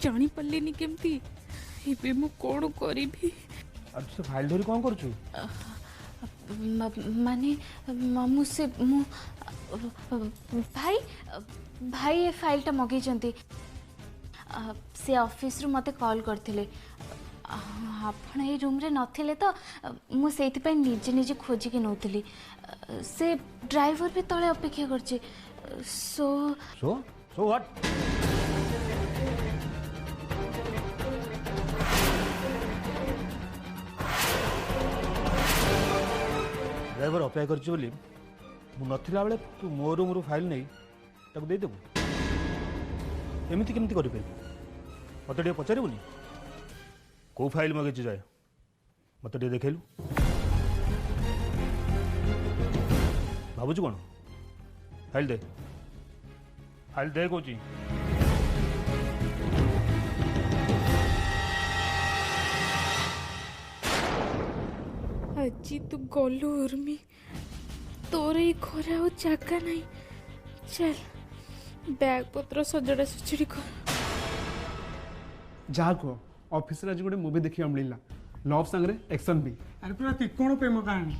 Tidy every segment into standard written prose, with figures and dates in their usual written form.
जानी पार्लिनी केमती एबे मु कोन करिभी। अब से फाइल धरी कौन करछु? माने मामू से मु भाई भाई ये फाइल टा मगे जंती से ऑफिस रु मते कॉल करथिले। आपण ए रूम रे नथिले तो मु सेति पे निजे निजे खोजी के नउतली। से ड्राइवर भी तळे अपेक्षा करछि। So what? ड्राइवर अपेक्षा करछि बोली मु नथिला बेले तू मो रूम रु फाइल नहीं ताको दे देबू? एमिति केमति करि पे मते टे पचारिबुनी को फाइल मगे जाए मत टे देखेलु भाबुछु कोन? फाइल दे कोची। अजी तू गलु उर्मी तोर ये घरे आ जगह नहीं। चल बैग पत्र सजड़ा सजड़ी कर जहाँ कह ऑफिस आज गोटे मूवी देखा मिलला लव सांगरे एक्शन भी। अरे पूरा त्रिकोण प्रेम कहानी।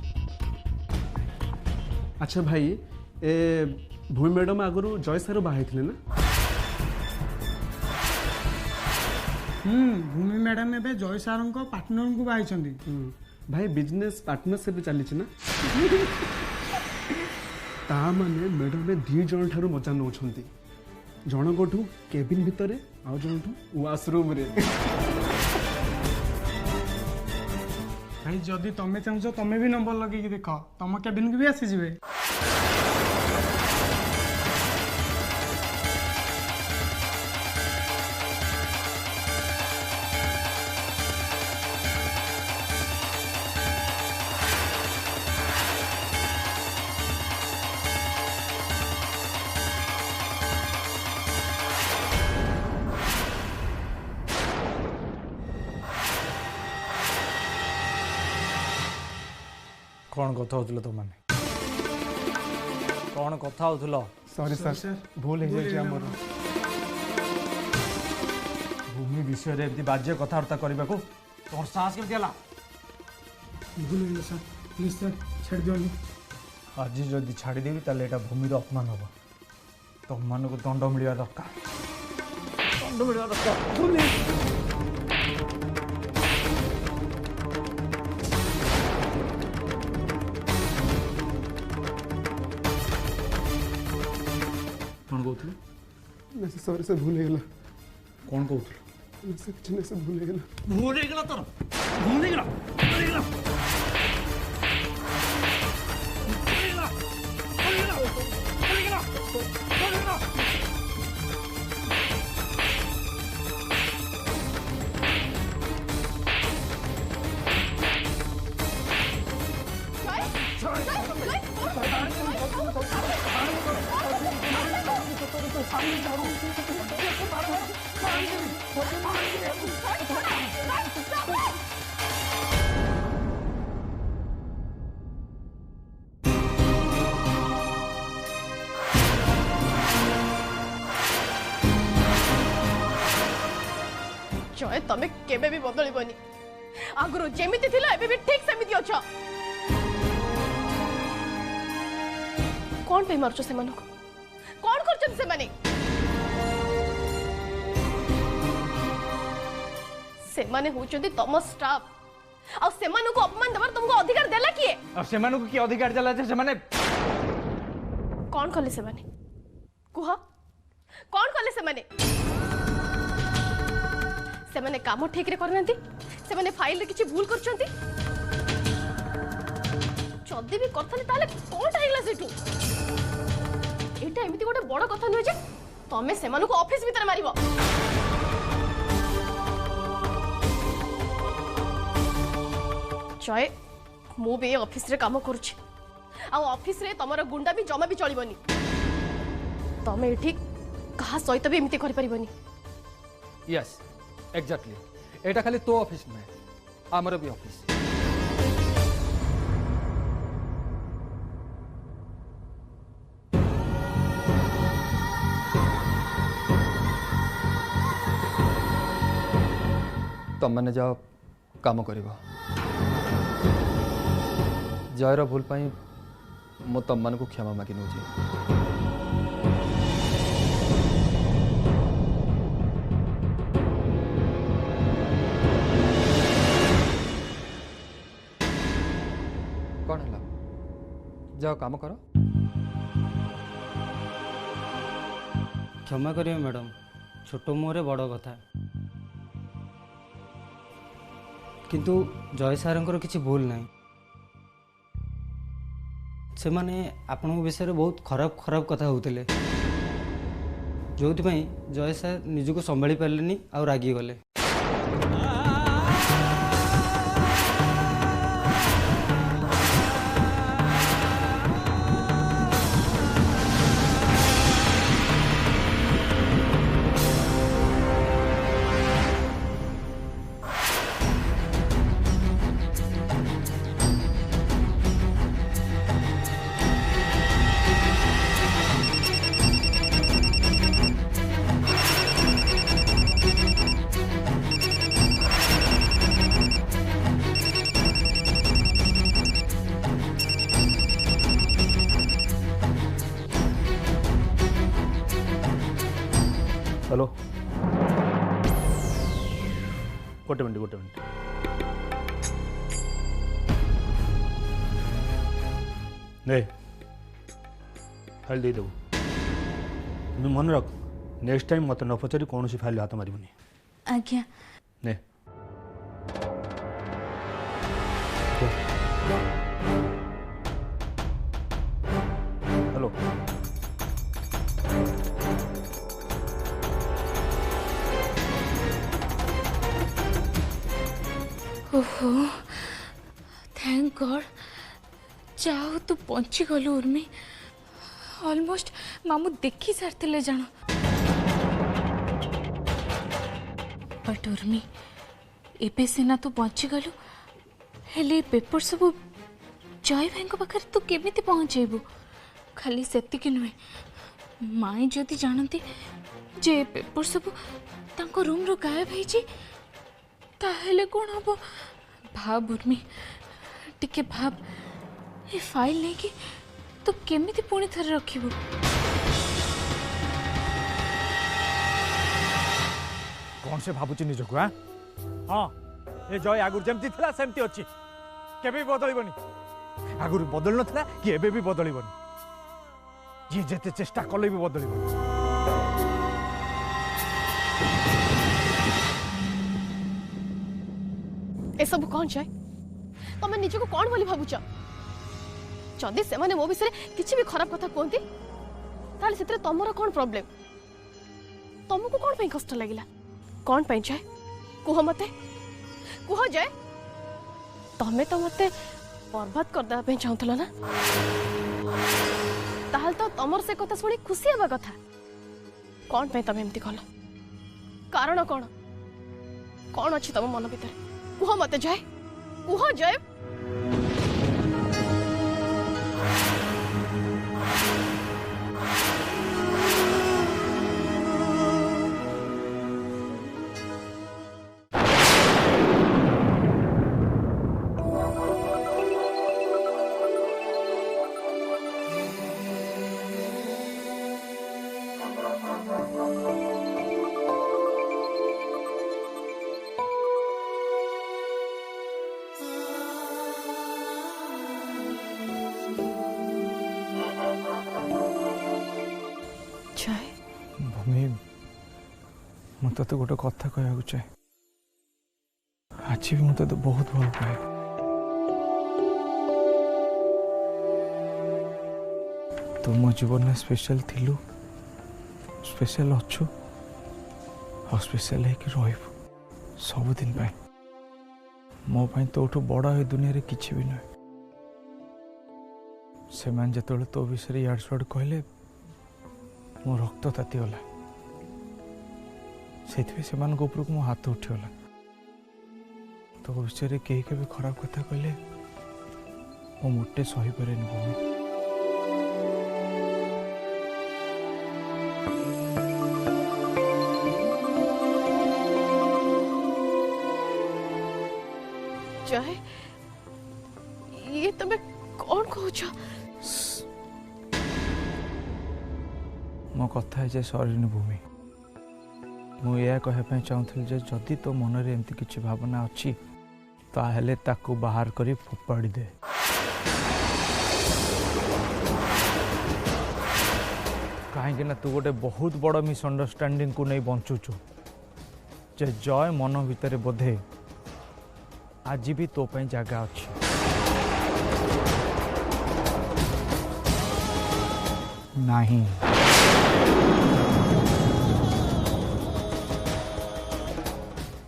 अच्छा भाई ए भूमि मैडम आगु जय सार बाहर थे ना? भूमि मैडम एबे जय सार पार्टनर को बाहर भाई बिजनेस पार्टनरशिप चली ना ता माने मैडम ने दी जन ठारू मजा नौ जन को केबिन भितर आउ जन वाशरूम रे। भाई जदि तमें चाहो तमें भी नंबर लगे देख तुम केबिन को भी आसी जिवे। कौन कथा होतलो तो माने कौन कथा होतलो? सॉरी सर भूल हो जाय हमर। भूमि विषय रे एति बाज्य कथावार्ता करबा को तोर साहस केमति हला? भूल हो सर प्लीज सर छाड़ दियो। आज जदि छाड़ी देबी ताले एटा भूमि रो अपमान होबो। तुम मान को दंड मिलवा दरकार। दंड मिलवा दरकार। कौन कहूल? सॉरी सर भूल गला। कौन कहूल? से भूल गला। भूल गला तोर भूल गला। जय तमे केबे भी बदलिबनी। आगुरु जेमिति थिला एबे भी ठीक सेमिति अछ। कौन पे मारछो से मानको? कौन करछन से माने? से माने होचंती तम स्टाफ आ से मानु को अपमान दबार तुमको अधिकार देला किए? और से मानु को की अधिकार देला जे से माने कौन कले से माने? कुह कौन कले से माने? से माने काम ठीक रे करनांती? से माने फाइल रे किछि भूल करछंती? जदि भी करथले ताले कोन टाइला सेटू? एटा एमिति गोटे बड़ कथा न जे तमे से मानु को ऑफिस भीतर मारिबो। जय मु भी ऑफिस रे काम करूछि आ ऑफिस रे तमरो गुंडा भी जमा भी चलिबनी। तमे एठी कहा सहित भी एमिति करि परिबनी। यस एग्जैक्टली एटा खाली तो ऑफिस में आमर भी ऑफिस। तुम मैंने जाओ काम कर जयर भूल पाई मु तुम मान को क्षमा मागि नौ कौन है जाओ काम करो। क्षमा करिए मैडम छोट मुहरे बड़ कथा किंतु जय सारंकर किसी भूल नहीं से माने आपन विषय बहुत खराब खराब कथा होते जो जय सार निजको संभाली पारे आ रागी गले। हेलो गोटे मिनट नहीं फाइल दे देबू तुम मन रख नेक्स्ट टाइम मत न पचारि कौन सी फाइल हाथ मारबनी। आज्ञा ने हेलो ओहो थैंक गॉड जाओ तू पहुंची गलु उर्मी ऑलमोस्ट मामू देखी सारथिले जानो बट उर्मी एबे सिना तू पहुंची गलु हेले पेपर सब जय भाई पाखे तू केमिति पहुंचेबू खाली सेतिक नुहे माई जदि जानती जे पेपर सब तांको रूम रो गायब होईची ताहेले कौन हम भाव उर्मी टिके भाव ये फाइल नहीं कि तू केमिति पुणी थरे रखिबू कौन से भावुची निजको हाँ हाँ ये जय आगुर जमती थिला सेमती अच्छी केबे बदलबनी आगुर बदल नथिला कि एबे भी बदलबनी जी जेते चेष्टा कले भी बदलबनी। ए सब कौन चाहे तुम निजको कौन बोली भावुच जदि से माने मो विषय किसी भी खराब कथा कहती ताले से तमर कौन प्रॉब्लम तुमको कौन पे कष्ट लगिला कौन पे चाहे कुह मते कुह जाए तमें तो मते बर्बाद कर देबा पे चाहतला ना ताहल तो तमर से कथा सुनी खुशी हवा कथा कौन पे तमे एमती कल कारण कौन कौन अच्छी तुम मन भीतर कुह मते जाए कुह जाए भूमि मत तो गोटे कथा कहू चाहे आज भी मत तो बहुत भल पाए तुम जीवन में स्पेशल थिलु स्पेशल अच्छु और स्पेशल है कि रहिबु सबुदिन पाए मो पाई तोठु बड़ा है दुनिया रे किछि भी नहीं से मान जतले तो विषय याड स्वाड कहले मो रक्त तातीगला से ऊपर को मो हाथ उठीगला तो विषय कहीं के खराब कथा कहले मो मोटे सही पारे भूमि जय ये तुम्हें कौन कहूछ मो कथा है जे सरीन भूमि मुझे कहवाई चाहूली जे जदि तो मन में एमती किसी भावना अच्छी ताहले ताकू बाहर करी फोपाड़ी दे। कहीं ना तू गोटे बहुत बड़ मिसअंडरस्टैंडिंग को नहीं बंचुचु जे जय मन भितर बोधे आज भी तो पे जगह अच्छी। नहीं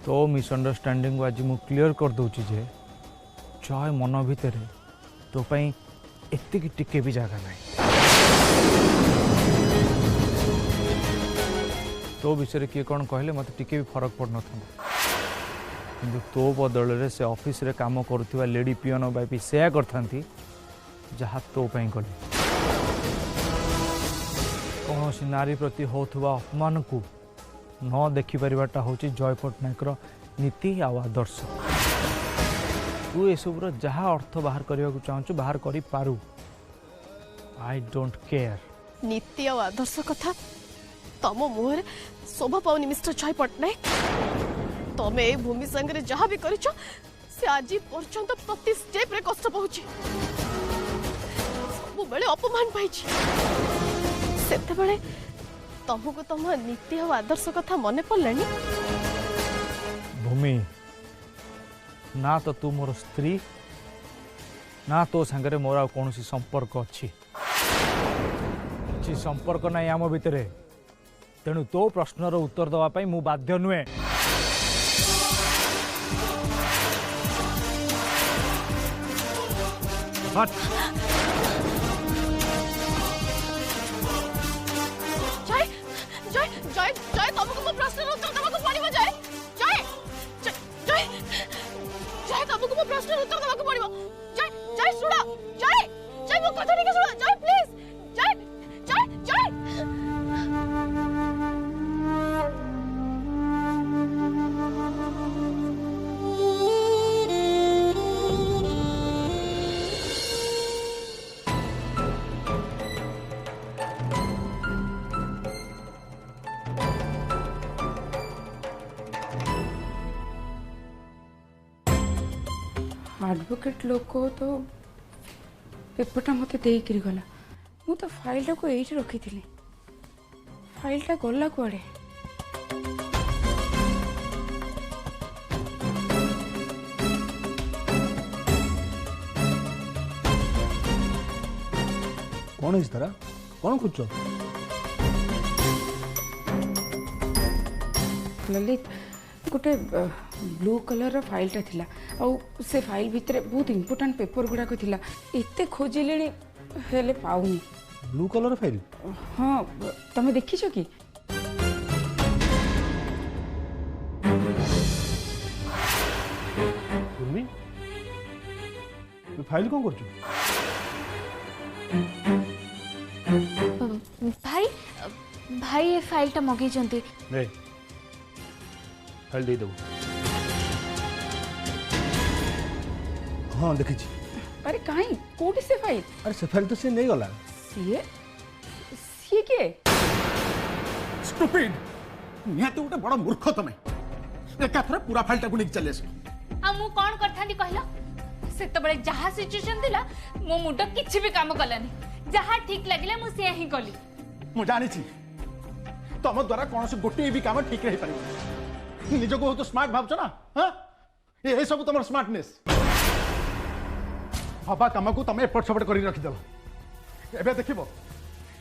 तो मिसअंडरस्टैंडिंग आज मु क्लियर कर दूची जे जय मन भितर तो पे एतिक टिके भी जगह नहीं। तो विषय किए कौन कहले मत टिके भी फरक पड़ न कि तो बदल रे से ऑफिस रे काम करुवा लेडी पियन बाई सेया करथांती जहाँ तो पे कले कौन नारी प्रति होथुवा अपमान को न देखिपारा हूँ जय पट्टनायक नीति आदर्श। तू एसबूर जहाँ अर्थ बाहर करने को चाहूँ बाहर कर पारू। आई डोंट केयर नीति और आदर्श कथा तम मुहर शोभा पाऊनी मिस्टर जय पट्टनायक। तमे ए भूमि संगे जहाँ भी करिछ से आज पर्यंत प्रति स्टेप रे कष्ट पाउछि सब बेले अपमान पाइछि। सेते बेले तुमको तुम नीति और आदर्श कथा मन पड़लानी। भूमि ना तो तू मोर स्त्री ना तो सांगरे मोर आ कौन संपर्क अच्छी किसी संपर्क ना आम भितर तेणु तो प्रश्नर उत्तर दवाई मु बाध्य नुहे। जय जय जय जय तुमको मो प्रश्नर उत्तर देबाको पड़िबो। जय जय जय जय तुमको मो प्रश्नर उत्तर देबाको पड़िबो। जय जय सुनो जय जय मो कथा ठीक सुनो जय प्लीज जय जय जय एडवोकेट लोक तो पेपरटा मत देकर गला मु तो फाइल को ये रखी थी फाइलटा गला कुआड़े कौन है तारा कौन खोज ललित गोटे ब्लू कलर फाइलटा थिला आ से फाइल भितर बहुत इंपोर्टेंट पेपर गुड़ाक थिला एते खोजिले हेले पाउनी। ब्लू कलर फाइल हाँ तमे देखिछ कि उर्मी तू फाइल कौन कर भाई भाई ये फाइलटा मगे फाइल दे दो। हाँ देखी अरे कहीं कोटी से फाइल अरे से फाइल तो सी नहीं गला सीए सीए के स्टुपिड निहाते गोटे बड़ मूर्ख तमे एकाथरे पूरा फाइलटा को निक चले से आ मु कोन करथांदी कहला सेते बळे जहा सिचुएशन दिला मो मुंड किछि भी काम कलानी जहा ठीक लागिला मु से ही कली। मु जानि छी तम द्वारा कौन से गोटे भी काम ठीक रही पारिबो निजो को तो स्मार्ट भावछ ना। हां ये सब तुम स्मार्टनेस हवा काम को तुम एपट सपट कर रखी देव एबे देखिबो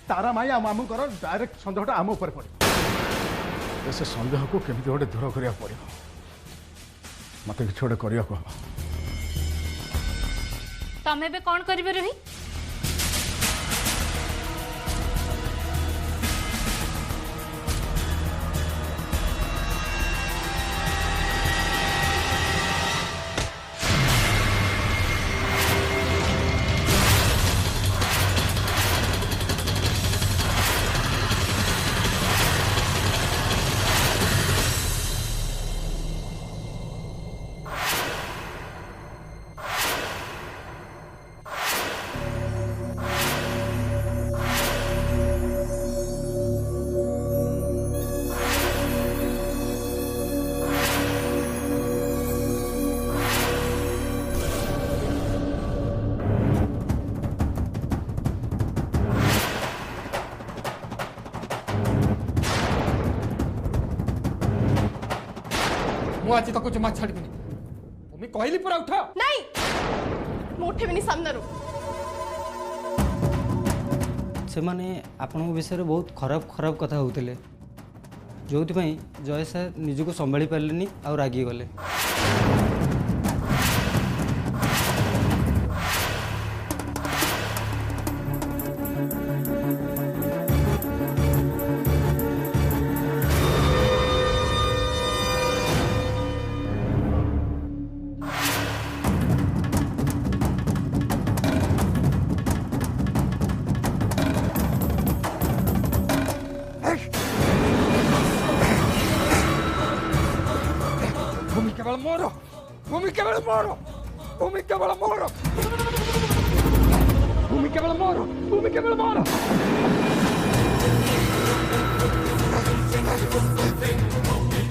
तारा माई आ मामू कर डायरेक्ट संदेहटा आम ऊपर पड़े से संदेह को केମିତି गोटे दूर करिया पड़िबो मते किछ गोटे करिया को तमे बे कोन करिवे रही आज तक जमा छाड़बी भूमि कहली पूरा उठ नहीं ମୁଁ ଉଠିବିନି ସାମ୍ନାରୁ। ସେମାନେ ଆପଣଙ୍କ ବିଷୟରେ ବହୁତ ଖରାପ ଖରାପ କଥା ହେଉଥିଲେ, ଯେଉଁଥିପାଇଁ ଜୟ ସାର୍ ନିଜକୁ ସମ୍ଭାଳି ପାରିଲେନି ଆଉ ରାଗିଗଲେ। भूमि केवल मोर भूमि केवल मोर भूमि केवल मोर भूमि केवल मोर भूमि केवल मोर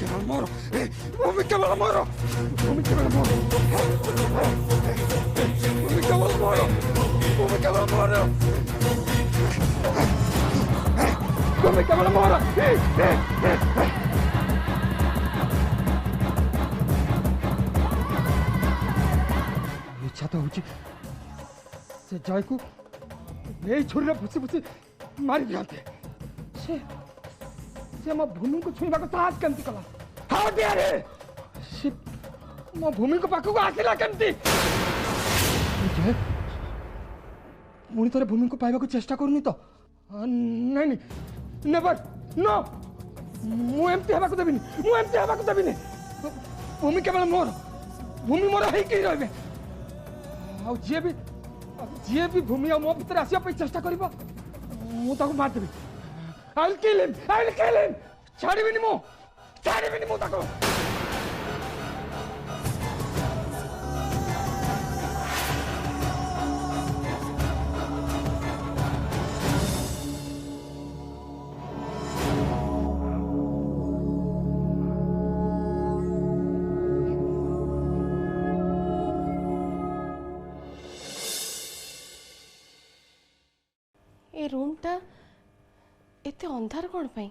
केवल मोर भूमि केवल मोर भूमि केवल मोर भूमि केवल मोर भूमि केवल मोर भूमि केवल मोर इच्छा तो होची से जय को नहीं छुरी फुसी फुसी मारी दियंते से मो भूमि को छुईबा को साहस केमती कला हाउ डेयर से मो भूमि को पाखु को आसिला केमती जय मुनी तोरे भूमि को पाइबा को चेष्टा करनी तो नहीं नहीं नेवर नो मु एमती हेबा को देबिनी मु एमती हेबा को देबिनी भूमि केवल मोर भूमि मोर है कि रहबे आउ जी भी भूमि मो भीतर आसिया पे चेष्टा करिबो मु ताको मार देबी आई विल किल हिम छाड़ीबिनी मु ताको ए रूमटा एते अंधार कौन पाई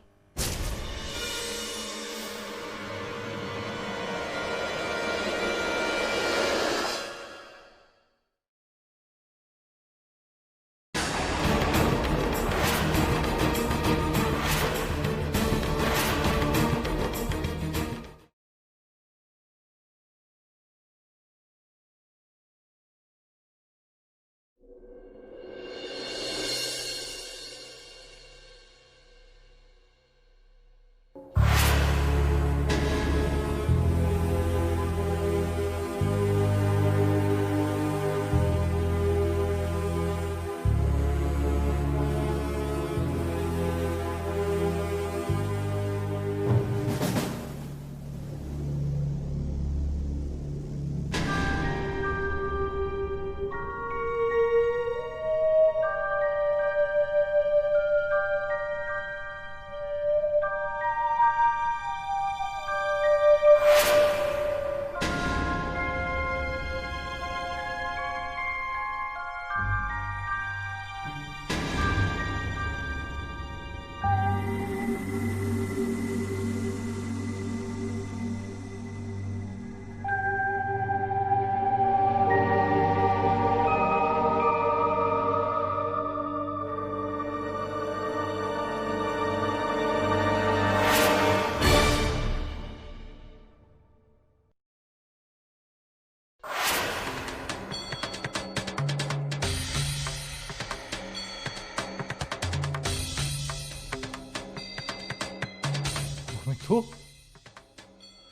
तू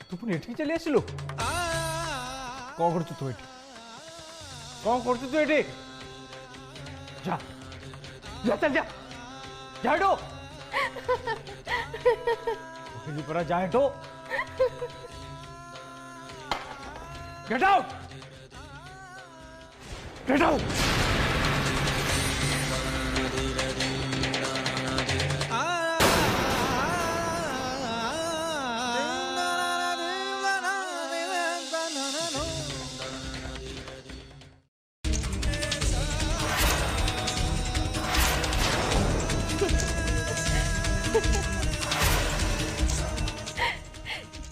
तू पुणी एठी चली आसिलु कौन कर तू एठी कौन कर तू एठी जा जा चल जा जा हटो कहली परा जा हटो गेट आउट गेट आउट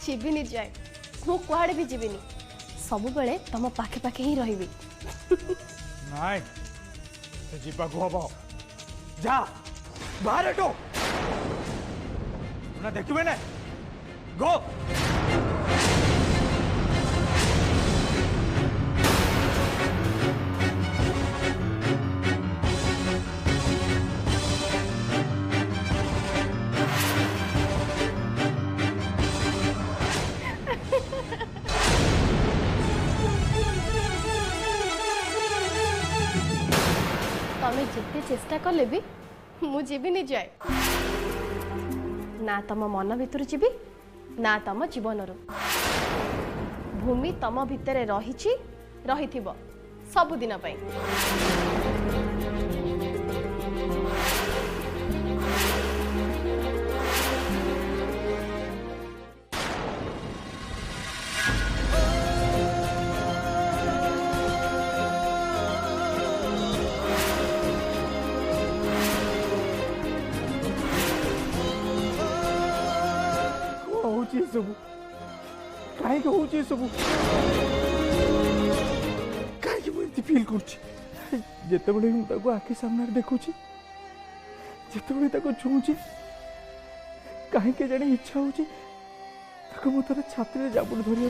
जीविनी जाए मु कुआड़े भी जीविनी सब बेले तुम पाखे पाखे ही रही नाई जीवा को हम जा बाहर हटो ना देखिए ना गो तमें जिते चेष्टा कले भी मु जीविनी जाए ना तम मन भितर जीवी ना तम जीवन भूमि तम भितर रही सबुदिन सब कहीं हूँ सब कहीं मुझे फिल कर आखि सामने देखुची जिते छुँची कहीं जाने इच्छा हो छाती में जाबुड़ धरने